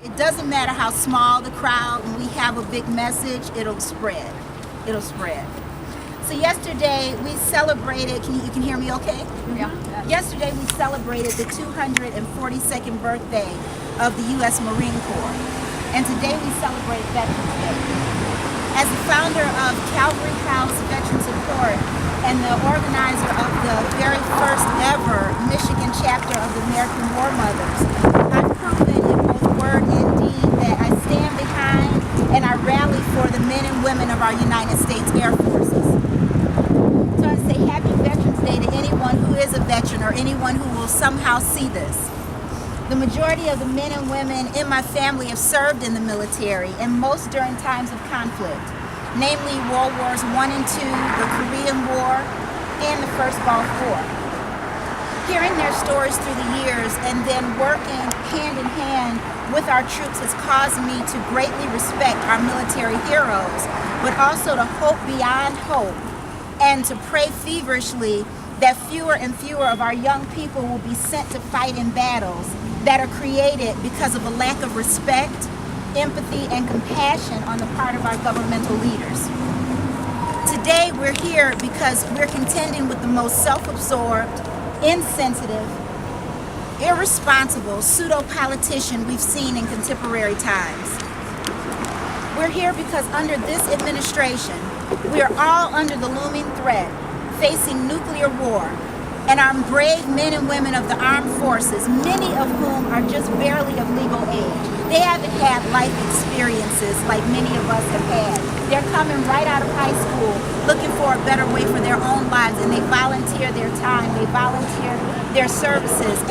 It doesn't matter how small the crowd, when we have a big message, it'll spread. It'll spread. So yesterday we celebrated, you can hear me okay? Yeah. Yesterday we celebrated the 242nd birthday of the U.S. Marine Corps. And today we celebrate Veterans Day. As the founder of Calvary House Veteran Support and the organizer of the very first ever Michigan chapter of the American War Mothers, I've proven in both word and deed that I stand behind and I rally for the men and women of our United States Air Forces. So I say happy Veterans Day to anyone who is a veteran or anyone who will somehow see this. The majority of the men and women in my family have served in the military, and most during times of conflict, namely World Wars I and II, the Korean War, and the First Gulf War. Hearing their stories through the years and then working hand in hand with our troops has caused me to greatly respect our military heroes, but also to hope beyond hope and to pray feverishly that fewer and fewer of our young people will be sent to fight in battles that are created because of a lack of respect, empathy, and compassion on the part of our governmental leaders. Today we're here because we're contending with the most self-absorbed, insensitive, irresponsible pseudo-politician we've seen in contemporary times. We're here because under this administration, we are all under the looming threat, facing nuclear war, and our brave men and women of the armed forces, many of whom are just barely of legal age. They haven't had life experiences like many of us have had. They're coming right out of high school looking for a better way for their own lives, and they volunteer their time, they volunteer their services.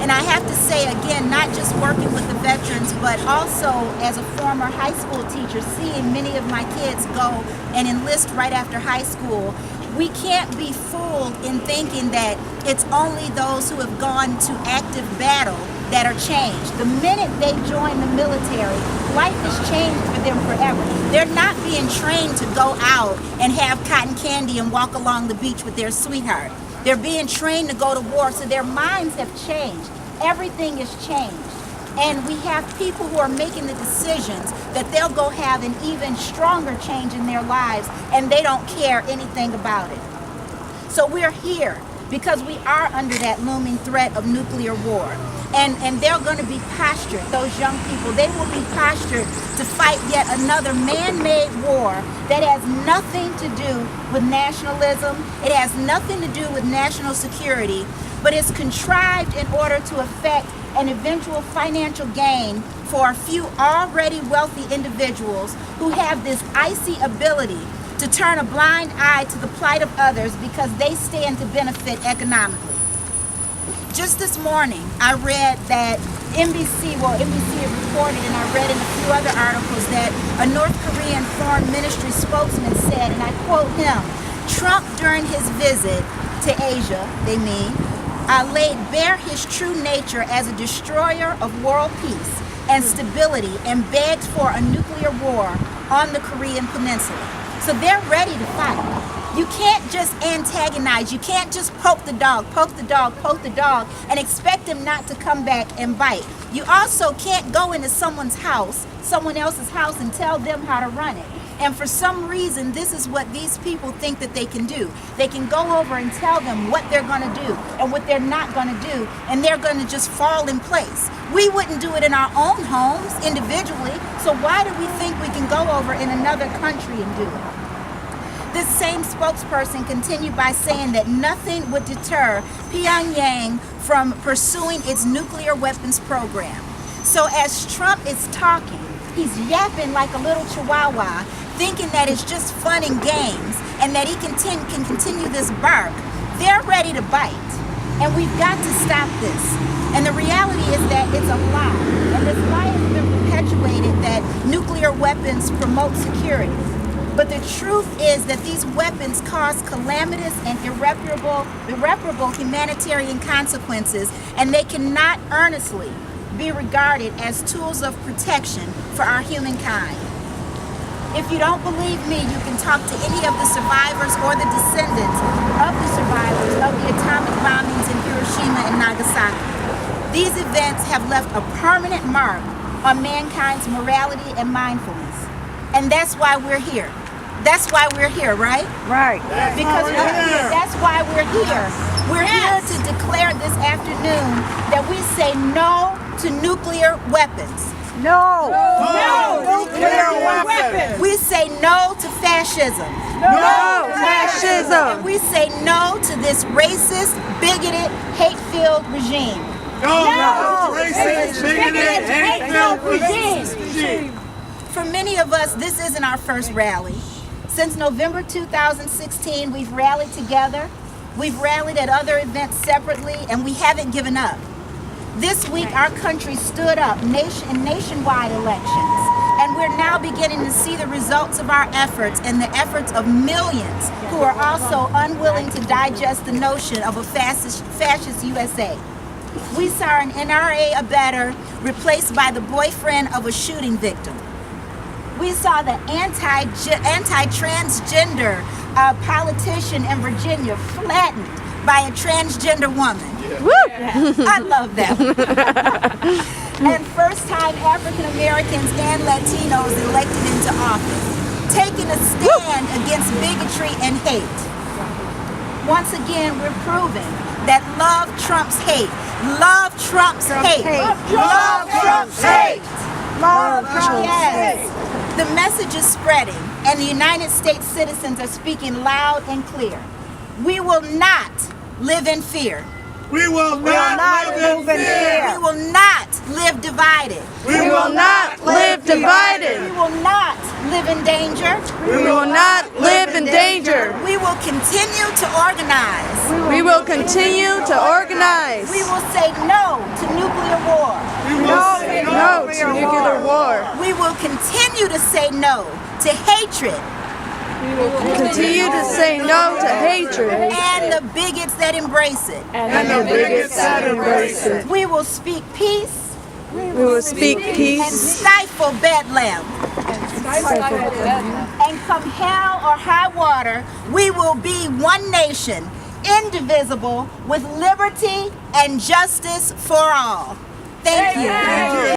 And I have to say again, not just working with the veterans, but also as a former high school teacher, seeing many of my kids go and enlist right after high school, we can't be fooled in thinking that it's only those who have gone to active battle that are changed. The minute they join the military, life is changed for them forever. They're not being trained to go out and have cotton candy and walk along the beach with their sweetheart. They're being trained to go to war, so their minds have changed. Everything is changed. And we have people who are making the decisions that they'll go have an even stronger change in their lives, and they don't care anything about it. So we're here because we are under that looming threat of nuclear war. And they're going to be postured, those young people, they will be postured to fight yet another man-made war that has nothing to do with nationalism, it has nothing to do with national security, but it's contrived in order to effect an eventual financial gain for a few already wealthy individuals who have this icy ability to turn a blind eye to the plight of others because they stand to benefit economically. Just this morning, I read that NBC had reported, and I read in a few other articles, that a North Korean foreign ministry spokesman said, and I quote him, Trump during his visit to Asia, laid bare his true nature as a destroyer of world peace and stability and begged for a nuclear war on the Korean peninsula. So they're ready to fight. You can't just antagonize, you can't just poke the dog, and expect him not to come back and bite. You also can't go into someone else's house, and tell them how to run it. And for some reason, this is what these people think that they can do. They can go over and tell them what they're going to do and what they're not going to do, and they're going to just fall in place. We wouldn't do it in our own homes individually, so why do we think we can go over in another country and do it? This same spokesperson continued by saying that nothing would deter Pyongyang from pursuing its nuclear weapons program. So as Trump is talking, he's yapping like a little chihuahua, thinking that it's just fun and games and that he can continue this bark. They're ready to bite, and we've got to stop this. And the reality is that it's a lie, and this lie has been perpetuated that nuclear weapons promote security. But the truth is that these weapons cause calamitous and irreparable humanitarian consequences, and they cannot earnestly be regarded as tools of protection for our humankind. If you don't believe me, you can talk to any of the survivors or the descendants of the survivors of the atomic bombings in Hiroshima and Nagasaki. These events have left a permanent mark on mankind's morality and mindfulness. And that's why we're here. That's why we're here, right? Right. Because that's why we're here. We're here to declare this afternoon that we say no to nuclear weapons. No. No nuclear weapons. We say no to fascism. No fascism. And we say no to this racist, bigoted, hate-filled regime. No racist, bigoted, hate-filled regime. For many of us, this isn't our first rally. Since November 2016, we've rallied together. We've rallied at other events separately, and we haven't given up. This week, our country stood up in nationwide elections, and we're now beginning to see the results of our efforts and the efforts of millions who are also unwilling to digest the notion of a fascist USA. We saw an NRA abettor replaced by the boyfriend of a shooting victim. We saw the anti-transgender politician in Virginia flattened by a transgender woman. I love that one. And first-time African Americans and Latinos elected into office, taking a stand against bigotry and hate. Once again, we're proving that love trumps hate. Love trumps hate. Love trumps hate. Love trumps hate. The message is spreading, and the United States citizens are speaking loud and clear. We will not live in fear. We will not live in fear. We will not live divided. We will not live divided. We will not live in danger. We will not live in danger. We will continue to organize. We will continue to organize. We will say no to nuclear war. No to nuclear war. We will continue to say no to hatred. We will continue to say no to hatred and the bigots that embrace it. and the bigots that embrace it. We will speak peace. We will speak And peace stifle bedlam. And come hell or high water, we will be one nation, indivisible, with liberty and justice for all. Thank you.